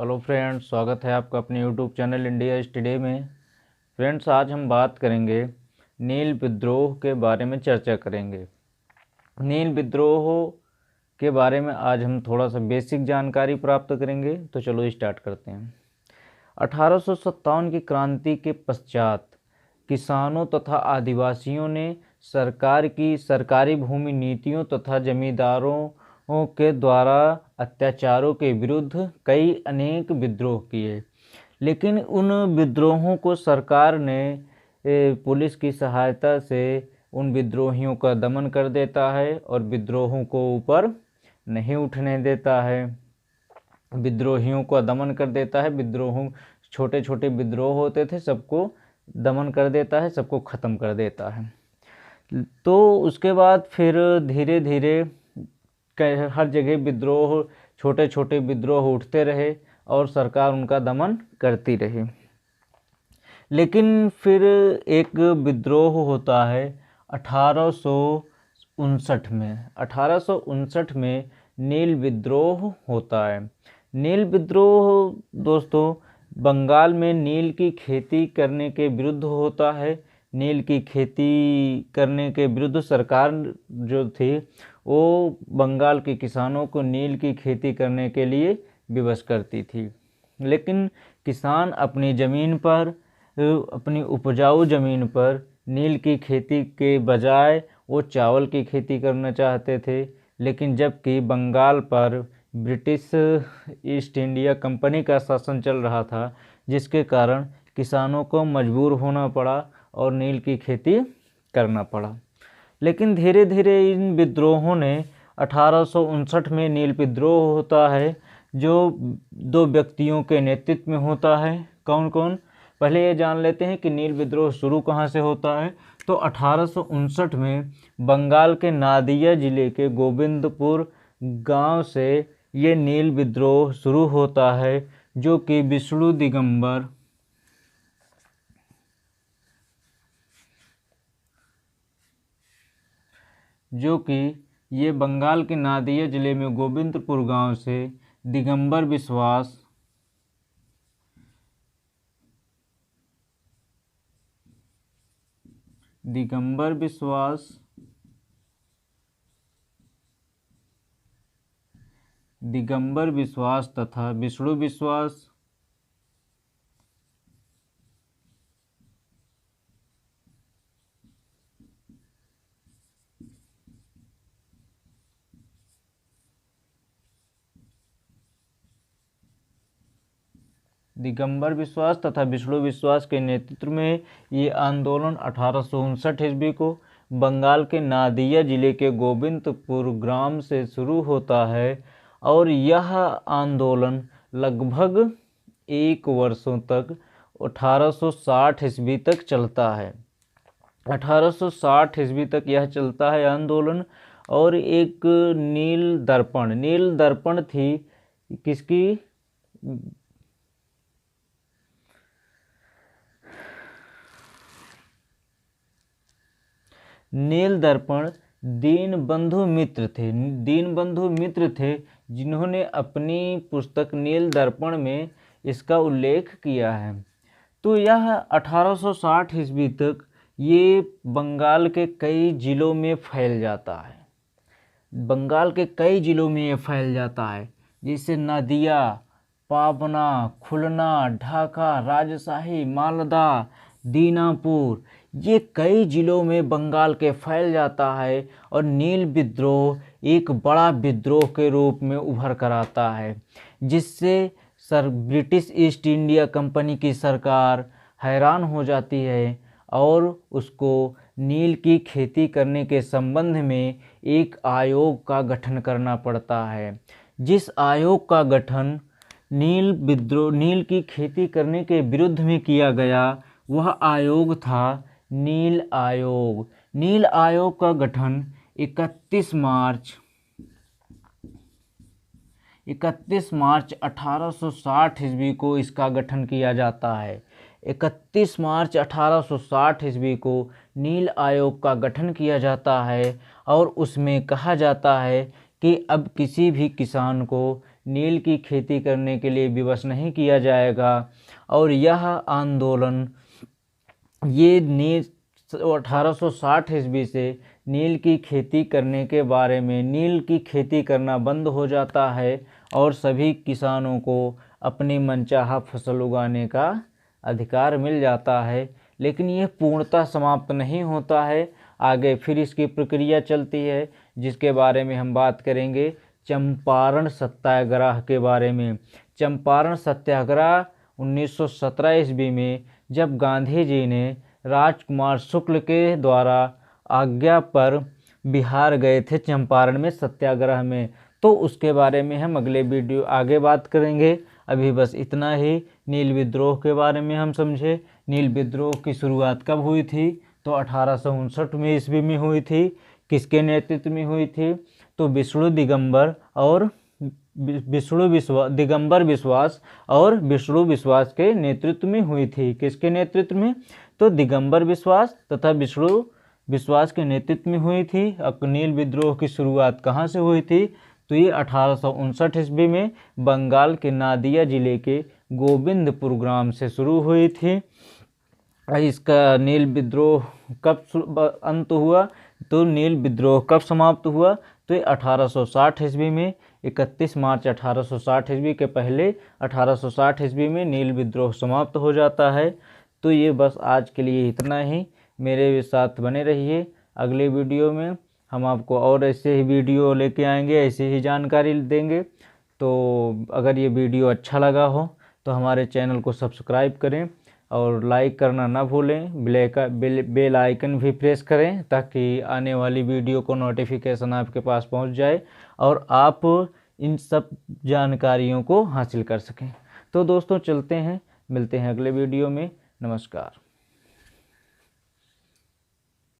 Hello friends, स्वागत है आपका अपने यूट्यूब चैनल इंडिया टुडे में। फ्रेंड्स, आज हम बात करेंगे नील विद्रोह के बारे में चर्चा करेंगे। नील विद्रोह के बारे में आज हम थोड़ा सा बेसिक जानकारी प्राप्त करेंगे। तो चलो स्टार्ट करते हैं। 1857 की क्रांति के पश्चात किसानों तथा आदिवासियों ने सरकार की सरकारी भूमि नीतियों तथा जमींदारों के द्वारा अत्याचारों के विरुद्ध कई अनेक विद्रोह किए, लेकिन उन विद्रोहों को सरकार ने पुलिस की सहायता से उन विद्रोहियों का दमन कर देता है और विद्रोहों को ऊपर नहीं उठने देता है। विद्रोहियों का दमन कर देता है। विद्रोहों छोटे छोटे विद्रोह होते थे, सबको दमन कर देता है, सबको ख़त्म कर देता है। तो उसके बाद फिर धीरे धीरे हर जगह विद्रोह, छोटे छोटे विद्रोह उठते रहे और सरकार उनका दमन करती रही। लेकिन फिर एक विद्रोह होता है 1859 में। 1859 में नील विद्रोह होता है। नील विद्रोह दोस्तों बंगाल में नील की खेती करने के विरुद्ध होता है। नील की खेती करने के विरुद्ध सरकार जो थी वो बंगाल के किसानों को नील की खेती करने के लिए विवश करती थी। लेकिन किसान अपनी ज़मीन पर, अपनी उपजाऊ ज़मीन पर नील की खेती के बजाय वो चावल की खेती करना चाहते थे। लेकिन जबकि बंगाल पर ब्रिटिश ईस्ट इंडिया कंपनी का शासन चल रहा था, जिसके कारण किसानों को मजबूर होना पड़ा और नील की खेती करना पड़ा। लेकिन धीरे धीरे इन विद्रोहों ने 1859 में नील विद्रोह होता है, जो दो व्यक्तियों के नेतृत्व में होता है। कौन कौन? पहले ये जान लेते हैं कि नील विद्रोह शुरू कहाँ से होता है। तो 1859 में बंगाल के नादिया जिले के गोविंदपुर गांव से ये नील विद्रोह शुरू होता है, जो कि विष्णु दिगंबर ये बंगाल के नादिया जिले में गोविंदपुर गांव से दिगंबर विश्वास तथा विष्णु विश्वास तथा विष्णु विश्वास के नेतृत्व में ये आंदोलन 1859 ईस्वी को बंगाल के नादिया जिले के गोविंदपुर ग्राम से शुरू होता है और यह आंदोलन लगभग 1 वर्षों तक 1860 ईस्वी तक चलता है। 1860 ईस्वी तक यह चलता है आंदोलन। और एक नील दर्पण थी किसकी? नील दर्पण दीनबंधु मित्र थे, जिन्होंने अपनी पुस्तक नील दर्पण में इसका उल्लेख किया है। तो यह 1860 ईस्वी तक ये बंगाल के कई जिलों में फैल जाता है। जैसे नदिया, पाबना, खुलना, ढाका, राजशाही, मालदा, दीनापुर, ये कई जिलों में बंगाल के फैल जाता है और नील विद्रोह एक बड़ा विद्रोह के रूप में उभर कर आता है, जिससे ब्रिटिश ईस्ट इंडिया कंपनी की सरकार हैरान हो जाती है और उसको नील की खेती करने के संबंध में एक आयोग का गठन करना पड़ता है। जिस आयोग का गठन नील की खेती करने के विरुद्ध में किया गया, वह आयोग था नील आयोग। नील आयोग का गठन 31 मार्च 1860 ईस्वी को इसका गठन किया जाता है। 31 मार्च 1860 ईस्वी को नील आयोग का गठन किया जाता है और उसमें कहा जाता है कि अब किसी भी किसान को नील की खेती करने के लिए विवश नहीं किया जाएगा। और यह आंदोलन ये नील 1860 ईस्वी से नील की खेती करने के बारे में, नील की खेती करना बंद हो जाता है और सभी किसानों को अपनी मनचाहा फसल उगाने का अधिकार मिल जाता है। लेकिन यह पूर्णतः समाप्त नहीं होता है, आगे फिर इसकी प्रक्रिया चलती है, जिसके बारे में हम बात करेंगे चंपारण सत्याग्रह के बारे में। चंपारण सत्याग्रह 1917 ईस्वी में जब गांधी जी ने राजकुमार शुक्ल के द्वारा आज्ञा पर बिहार गए थे चंपारण में सत्याग्रह में, तो उसके बारे में हम अगले वीडियो आगे बात करेंगे। अभी बस इतना ही। नील विद्रोह के बारे में हम समझे। नील विद्रोह की शुरुआत कब हुई थी? तो 1859 में ईस्वी में हुई थी। किसके नेतृत्व में हुई थी? तो दिगंबर विश्वास और विष्णु विश्वास के नेतृत्व में हुई थी। किसके नेतृत्व में? तो दिगंबर विश्वास तथा विष्णु विश्वास के नेतृत्व में हुई थी। नील विद्रोह की शुरुआत कहाँ से हुई थी? तो ये 1859 ईस्वी में बंगाल के नादिया जिले के गोविंदपुर ग्राम से शुरू हुई थी। इसका नील विद्रोह कब अंत हुआ? तो नील विद्रोह कब समाप्त हुआ? तो 1860 ईस्वी में 31 मार्च 1860 ईस्वी के पहले 1860 ईस्वी में नील विद्रोह समाप्त हो जाता है। तो ये बस आज के लिए इतना ही। मेरे साथ बने रहिए। अगले वीडियो में हम आपको और ऐसे ही वीडियो लेके आएंगे, ऐसे ही जानकारी देंगे। तो अगर ये वीडियो अच्छा लगा हो तो हमारे चैनल को सब्सक्राइब करें और लाइक करना ना भूलें। बेल आइकन भी प्रेस करें ताकि आने वाली वीडियो को नोटिफिकेशन आपके पास पहुंच जाए और आप इन सब जानकारियों को हासिल कर सकें। तो दोस्तों चलते हैं, मिलते हैं अगले वीडियो में। नमस्कार।